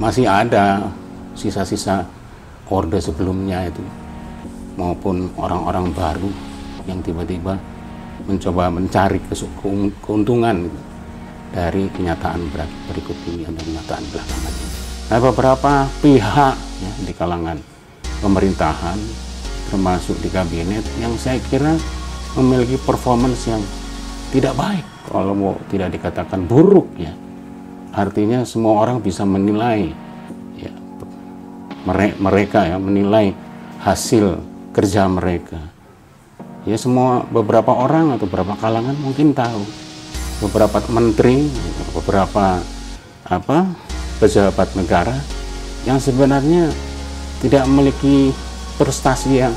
masih ada sisa-sisa orde sebelumnya itu, maupun orang-orang baru yang tiba-tiba mencoba mencari keuntungan dari kenyataan berikut ini atau kenyataan belakangan ini. Nah, beberapa pihak ya, di kalangan pemerintahan termasuk di kabinet yang saya kira memiliki performance yang tidak baik, kalau mau tidak dikatakan buruk ya. Artinya semua orang bisa menilai ya, mereka ya, menilai hasil kerja mereka. Ya, semua beberapa orang atau beberapa kalangan mungkin tahu beberapa menteri, beberapa pejabat negara yang sebenarnya tidak memiliki prestasi yang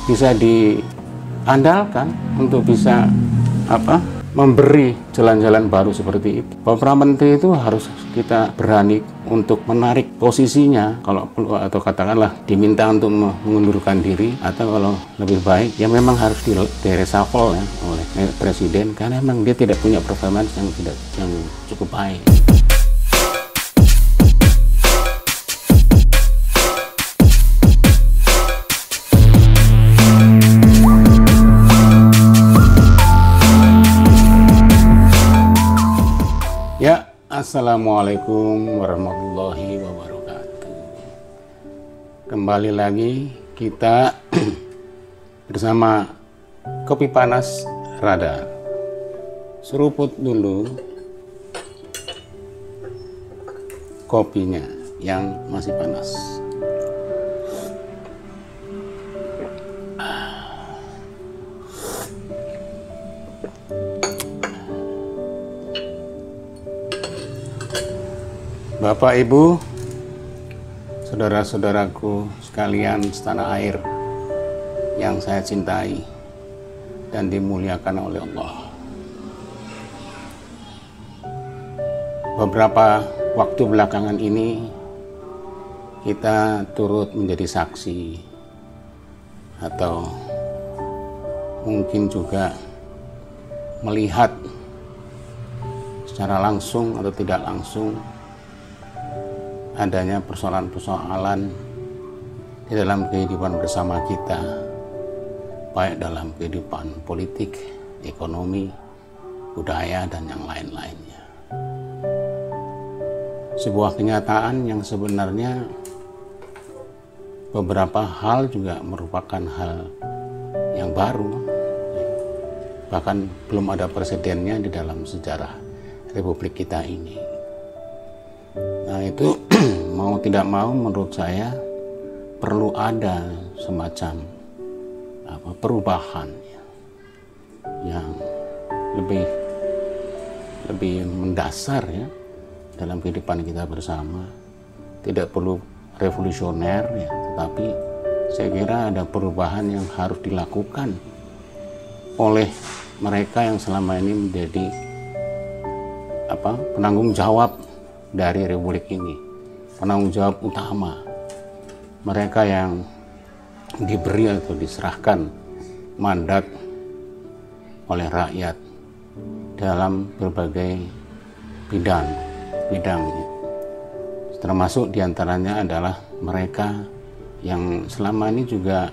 bisa diandalkan untuk bisa memberi jalan-jalan baru seperti itu. Beberapa menteri itu harus kita berani untuk menarik posisinya, kalau perlu, atau katakanlah diminta untuk mengundurkan diri, atau kalau lebih baik ya memang harus di-reshuffle ya, oleh presiden, karena memang dia tidak punya performance yang cukup baik. Ya, assalamualaikum warahmatullahi wabarakatuh. Kembali lagi kita bersama Kopi Panas Radar. Seruput dulu kopinya yang masih panas. Bapak, Ibu, saudara-saudaraku sekalian setanah air yang saya cintai dan dimuliakan oleh Allah. Beberapa waktu belakangan ini kita turut menjadi saksi atau mungkin juga melihat secara langsung atau tidak langsung adanya persoalan-persoalan di dalam kehidupan bersama kita, baik dalam kehidupan politik, ekonomi, budaya, dan yang lain-lainnya. Sebuah kenyataan yang sebenarnya beberapa hal juga merupakan hal yang baru, bahkan belum ada presidennya di dalam sejarah Republik kita ini. Nah, itu mau tidak mau menurut saya perlu ada semacam perubahan ya, yang lebih mendasar ya dalam kehidupan kita bersama. Tidak perlu revolusioner ya, tetapi saya kira ada perubahan yang harus dilakukan oleh mereka yang selama ini menjadi penanggung jawab dari Republik ini, penanggung jawab utama, mereka yang diberi atau diserahkan mandat oleh rakyat dalam berbagai bidang, termasuk diantaranya adalah mereka yang selama ini juga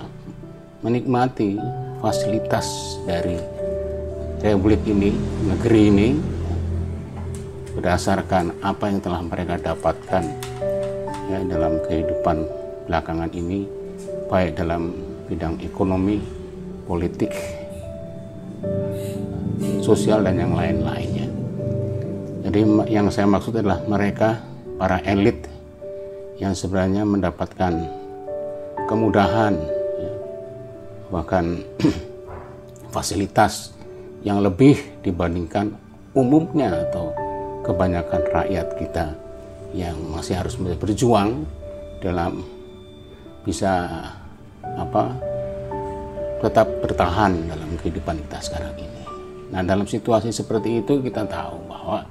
menikmati fasilitas dari Republik ini, negeri ini, berdasarkan apa yang telah mereka dapatkan ya, dalam kehidupan belakangan ini, baik dalam bidang ekonomi, politik, sosial, dan yang lain-lainnya. Jadi yang saya maksud adalah mereka, para elit yang sebenarnya mendapatkan kemudahan ya, bahkan fasilitas yang lebih dibandingkan umumnya atau kebanyakan rakyat kita yang masih harus berjuang dalam bisa tetap bertahan dalam kehidupan kita sekarang ini. Nah, dalam situasi seperti itu kita tahu bahwa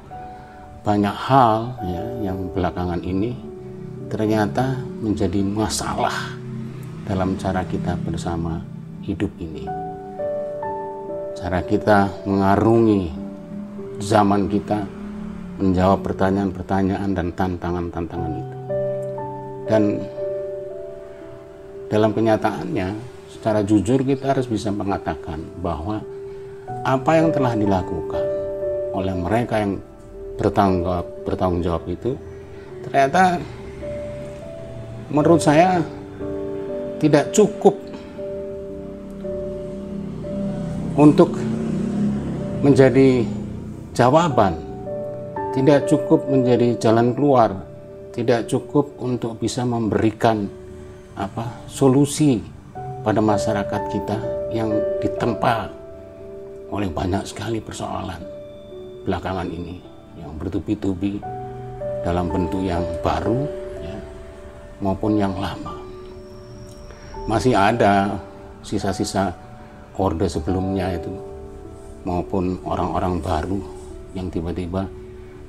banyak hal ya, yang belakangan ini ternyata menjadi masalah dalam cara kita bersama hidup ini. Cara kita mengarungi zaman kita, menjawab pertanyaan-pertanyaan dan tantangan-tantangan itu. Dan dalam kenyataannya, secara jujur kita harus bisa mengatakan bahwa apa yang telah dilakukan oleh mereka yang bertanggung jawab itu ternyata menurut saya tidak cukup untuk menjadi jawaban, tidak cukup menjadi jalan keluar, tidak cukup untuk bisa memberikan solusi pada masyarakat kita yang ditempa oleh banyak sekali persoalan belakangan ini yang bertubi-tubi dalam bentuk yang baru ya, maupun yang lama. Masih ada sisa-sisa orde sebelumnya itu maupun orang-orang baru yang tiba-tiba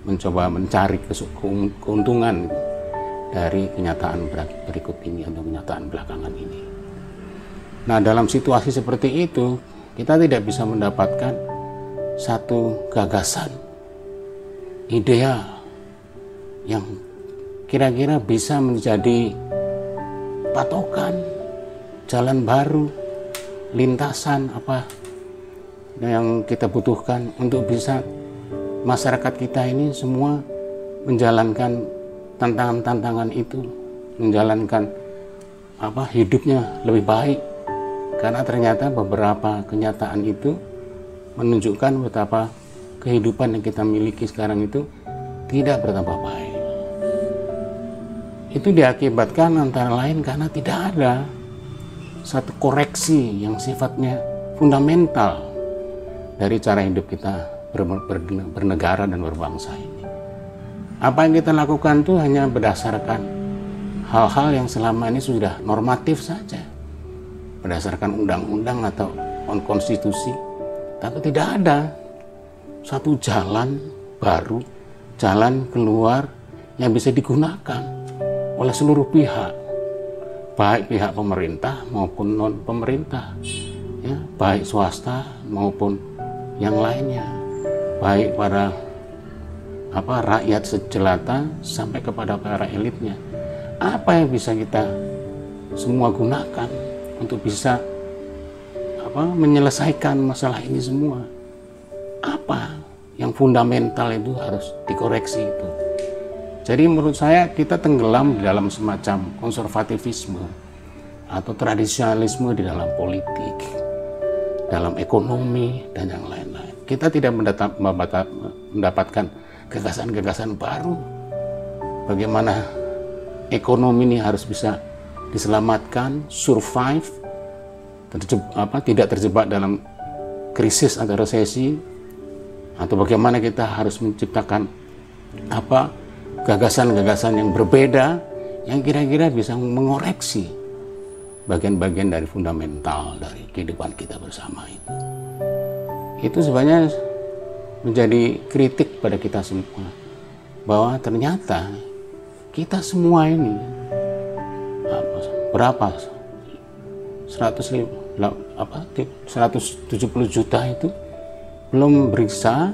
mencoba mencari keuntungan dari kenyataan berikut ini atau kenyataan belakangan ini. Nah, dalam situasi seperti itu kita tidak bisa mendapatkan satu gagasan ideal yang kira-kira bisa menjadi patokan jalan baru, lintasan yang kita butuhkan untuk bisa masyarakat kita ini semua menjalankan tantangan-tantangan itu, menjalankan hidupnya lebih baik, karena ternyata beberapa kenyataan itu menunjukkan betapa kehidupan yang kita miliki sekarang itu tidak bertambah baik. Itu diakibatkan antara lain karena tidak ada satu koreksi yang sifatnya fundamental dari cara hidup kita bernegara dan berbangsa ini. Apa yang kita lakukan itu hanya berdasarkan hal-hal yang selama ini sudah normatif saja, berdasarkan undang-undang atau konstitusi, tapi tidak ada satu jalan baru, jalan keluar yang bisa digunakan oleh seluruh pihak, baik pihak pemerintah maupun non pemerintah, ya, baik swasta maupun yang lainnya, baik para rakyat sejelata sampai kepada para elitnya. Apa yang bisa kita semua gunakan untuk bisa menyelesaikan masalah ini semua? Apa yang fundamental itu harus dikoreksi itu. Jadi menurut saya kita tenggelam di dalam semacam konservatifisme atau tradisionalisme di dalam politik, dalam ekonomi dan yang lain-lain. Kita tidak mendapatkan gagasan-gagasan baru. Bagaimana ekonomi ini harus bisa diselamatkan, survive, tidak terjebak dalam krisis atau resesi, atau bagaimana kita harus menciptakan gagasan-gagasan yang berbeda yang kira-kira bisa mengoreksi bagian-bagian dari fundamental dari kehidupan kita bersama itu. Itu sebenarnya menjadi kritik pada kita semua, bahwa ternyata kita semua ini berapa 170 juta itu belum bisa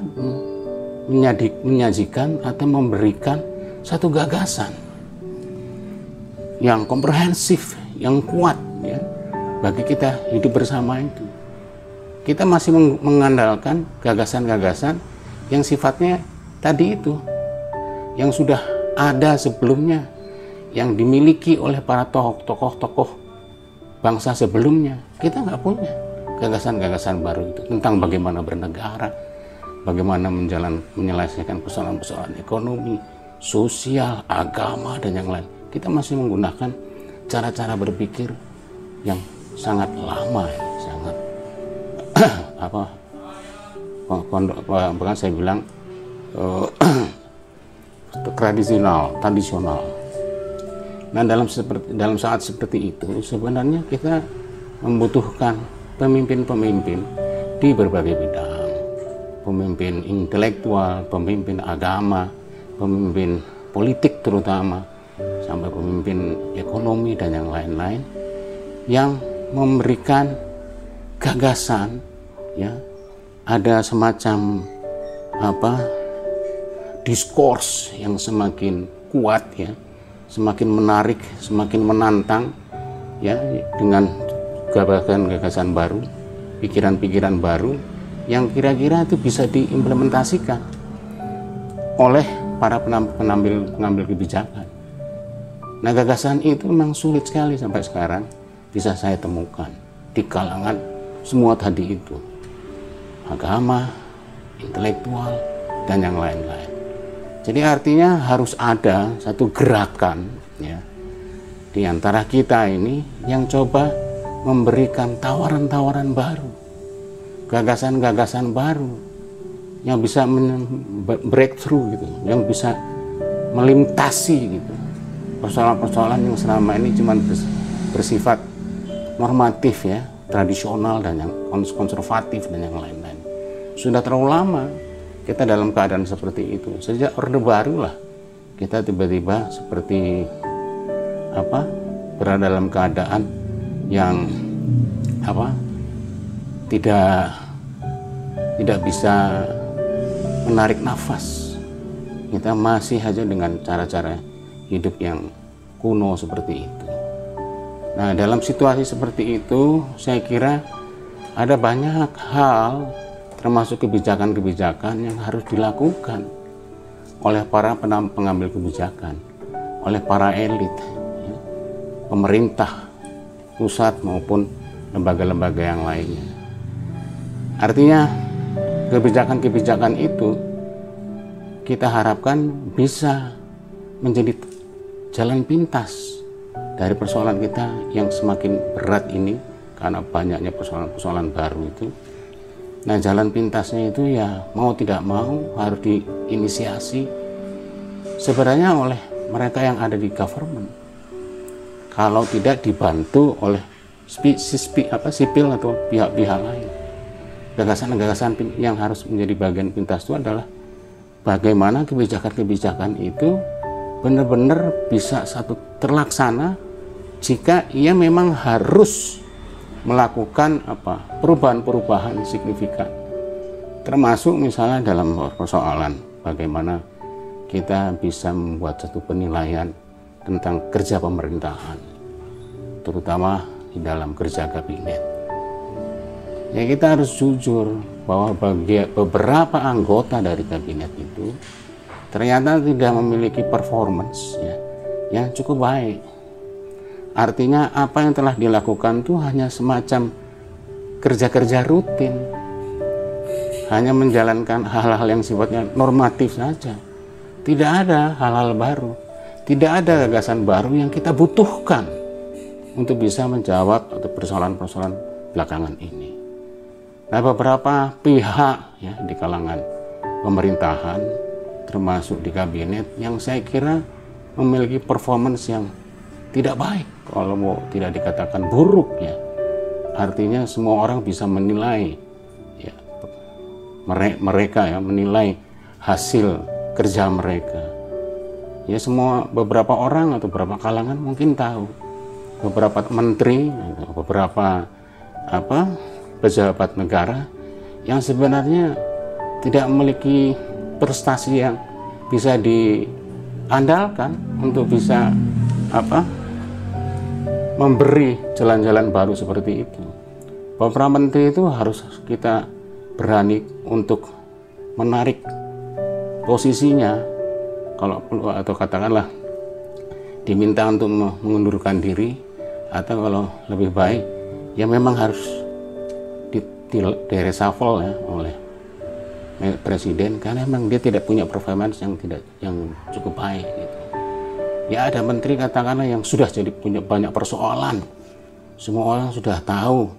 menyajikan atau memberikan satu gagasan yang komprehensif, yang kuat ya, bagi kita hidup bersama itu. Kita masih mengandalkan gagasan-gagasan yang sifatnya tadi itu, yang sudah ada sebelumnya, yang dimiliki oleh para tokoh-tokoh bangsa sebelumnya. Kita nggak punya gagasan-gagasan baru itu tentang bagaimana bernegara, bagaimana menyelesaikan persoalan-persoalan ekonomi, sosial, agama, dan yang lain. Kita masih menggunakan cara-cara berpikir yang sangat lama, sangat bahkan saya bilang tradisional. Nah, dalam saat seperti itu sebenarnya kita membutuhkan pemimpin-pemimpin di berbagai bidang, pemimpin intelektual, pemimpin agama, pemimpin politik terutama, sampai pemimpin ekonomi dan yang lain-lain, yang memberikan gagasan, ya, ada semacam diskurs yang semakin kuat, ya, semakin menarik, semakin menantang, ya, dengan gagasan-gagasan baru, pikiran-pikiran baru yang kira-kira itu bisa diimplementasikan oleh para pengambil kebijakan. Nah, gagasan itu memang sulit sekali sampai sekarang bisa saya temukan di kalangan semua tadi itu, agama, intelektual, dan yang lain-lain. Jadi artinya harus ada satu gerakan, ya, di antara kita ini yang coba memberikan tawaran-tawaran baru, gagasan-gagasan baru yang bisa breakthrough gitu, yang bisa melintasi gitu persoalan-persoalan yang selama ini cuma bersifat normatif, ya, tradisional dan yang konservatif dan yang lain-lain. Sudah terlalu lama kita dalam keadaan seperti itu. Sejak Orde Baru lah kita tiba-tiba seperti berada dalam keadaan yang tidak bisa menarik nafas. Kita masih saja dengan cara-cara hidup yang kuno seperti itu. Nah, dalam situasi seperti itu, saya kira ada banyak hal, termasuk kebijakan-kebijakan yang harus dilakukan oleh para pengambil kebijakan, oleh para elit, ya, pemerintah pusat maupun lembaga-lembaga yang lainnya. Artinya, kebijakan-kebijakan itu kita harapkan bisa menjadi jalan pintas dari persoalan kita yang semakin berat ini karena banyaknya persoalan-persoalan baru itu. Nah, jalan pintasnya itu ya mau tidak mau harus diinisiasi sebenarnya oleh mereka yang ada di government. Kalau tidak dibantu oleh sipil atau pihak-pihak lain. Gagasan-gagasan yang harus menjadi bagian pintas itu adalah bagaimana kebijakan-kebijakan itu benar-benar bisa terlaksana jika ia memang harus melakukan perubahan-perubahan signifikan, termasuk misalnya dalam persoalan bagaimana kita bisa membuat satu penilaian tentang kerja pemerintahan, terutama di dalam kerja kabinet. Ya, kita harus jujur bahwa beberapa anggota dari kabinet itu ternyata tidak memiliki performance, ya, yang cukup baik. Artinya apa yang telah dilakukan itu hanya semacam kerja-kerja rutin, hanya menjalankan hal-hal yang sifatnya normatif saja. Tidak ada hal-hal baru, tidak ada gagasan baru yang kita butuhkan untuk bisa menjawab persoalan-persoalan belakangan ini. Nah, beberapa pihak, ya, di kalangan pemerintahan termasuk di kabinet yang saya kira memiliki performance yang tidak baik, kalau mau tidak dikatakan buruk, ya. Artinya semua orang bisa menilai, ya, mereka ya menilai hasil kerja mereka. Ya, beberapa orang atau beberapa kalangan mungkin tahu beberapa menteri, beberapa pejabat negara yang sebenarnya tidak memiliki prestasi yang bisa diandalkan untuk bisa memberi jalan-jalan baru seperti itu. Beberapa menteri itu harus kita berani untuk menarik posisinya, kalau perlu, atau katakanlah diminta untuk mengundurkan diri, atau kalau lebih baik ya memang harus di reshuffle, ya, oleh presiden karena memang dia tidak punya performance yang cukup baik gitu. Ya, ada menteri katakanlah yang sudah punya banyak persoalan, semua orang sudah tahu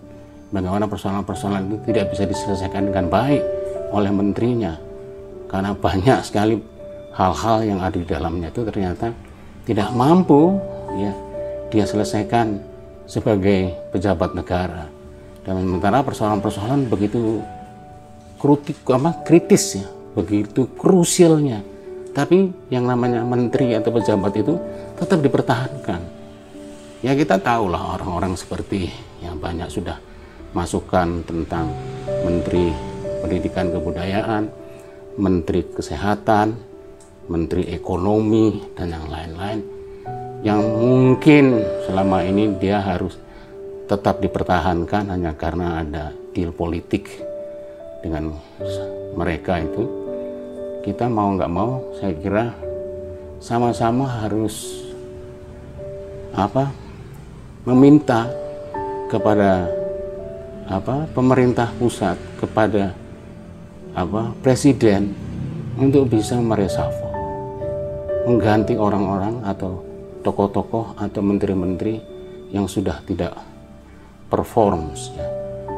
bagaimana persoalan-persoalan itu tidak bisa diselesaikan dengan baik oleh menterinya karena banyak sekali hal-hal yang ada di dalamnya itu ternyata tidak mampu, ya, dia selesaikan sebagai pejabat negara. Dan sementara persoalan-persoalan begitu kritis, ya, begitu krusialnya, tapi yang namanya menteri atau pejabat itu tetap dipertahankan. Ya, kita tahulah orang-orang seperti yang banyak sudah masukan tentang menteri pendidikan kebudayaan, menteri kesehatan, menteri ekonomi, dan yang lain-lain, yang mungkin selama ini dia harus tetap dipertahankan hanya karena ada deal politik dengan mereka itu. Kita mau nggak mau, saya kira sama-sama harus meminta kepada pemerintah pusat, kepada presiden untuk bisa mereshuffle, mengganti orang-orang atau tokoh-tokoh atau menteri-menteri yang sudah tidak performs ya,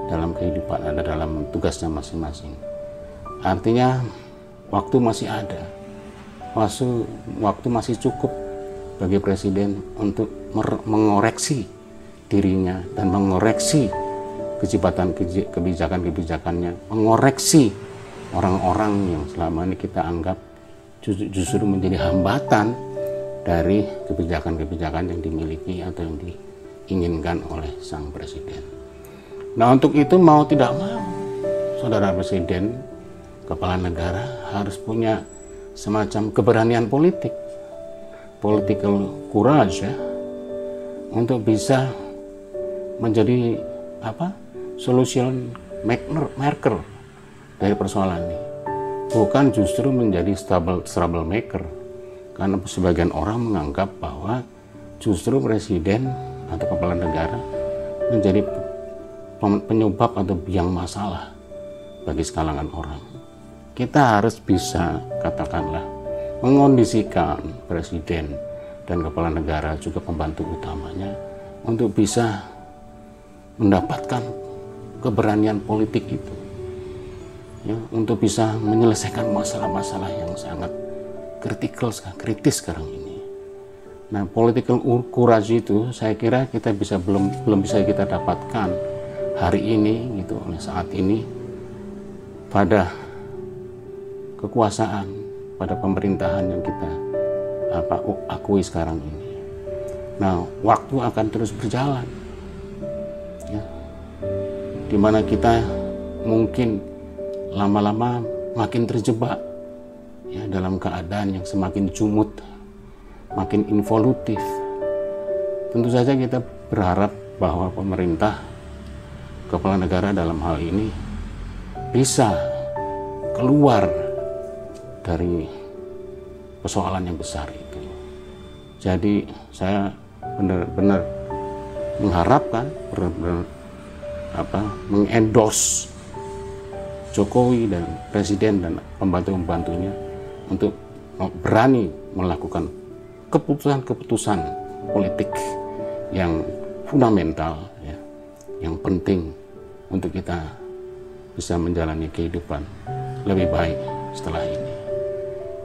dalam kehidupan, ada dalam tugasnya masing-masing. Artinya waktu masih ada, waktu masih cukup bagi presiden untuk mengoreksi dirinya dan mengoreksi kebijakan-kebijakannya, mengoreksi orang-orang yang selama ini kita anggap justru menjadi hambatan dari kebijakan-kebijakan yang dimiliki atau yang diinginkan oleh sang presiden. Nah, untuk itu mau tidak mau, saudara presiden, kepala negara harus punya semacam keberanian politik, political courage ya, untuk bisa menjadi solution maker dari persoalan ini, bukan justru menjadi trouble maker. Karena sebagian orang menganggap bahwa justru presiden atau kepala negara menjadi penyebab atau biang masalah bagi sekalangan orang. Kita harus bisa, katakanlah, mengondisikan presiden dan kepala negara, juga pembantu utamanya, untuk bisa mendapatkan keberanian politik itu ya, untuk bisa menyelesaikan masalah-masalah yang sangat kritis sekarang ini. Nah, political courage itu saya kira kita belum bisa kita dapatkan hari ini gitu, oleh saat ini pada kekuasaan, pada pemerintahan yang kita akui sekarang ini. Nah, waktu akan terus berjalan ya, dimana kita mungkin lama-lama makin terjebak ya, dalam keadaan yang semakin jumut, makin involutif. Tentu saja kita berharap bahwa pemerintah, kepala negara dalam hal ini, bisa keluar dari persoalan yang besar itu. Jadi saya benar-benar mengharapkan, mengendorse Jokowi dan presiden dan pembantu-pembantunya untuk berani melakukan keputusan-keputusan politik yang fundamental ya, yang penting untuk kita bisa menjalani kehidupan lebih baik setelah ini.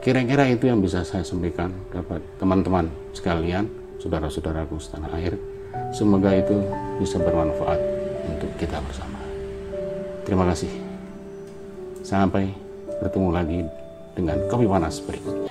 Kira-kira itu yang bisa saya sampaikan kepada teman-teman sekalian, saudara-saudaraku setanah air. Semoga itu bisa bermanfaat untuk kita bersama. Terima kasih. Sampai bertemu lagi dengan Kopi Panas berikutnya.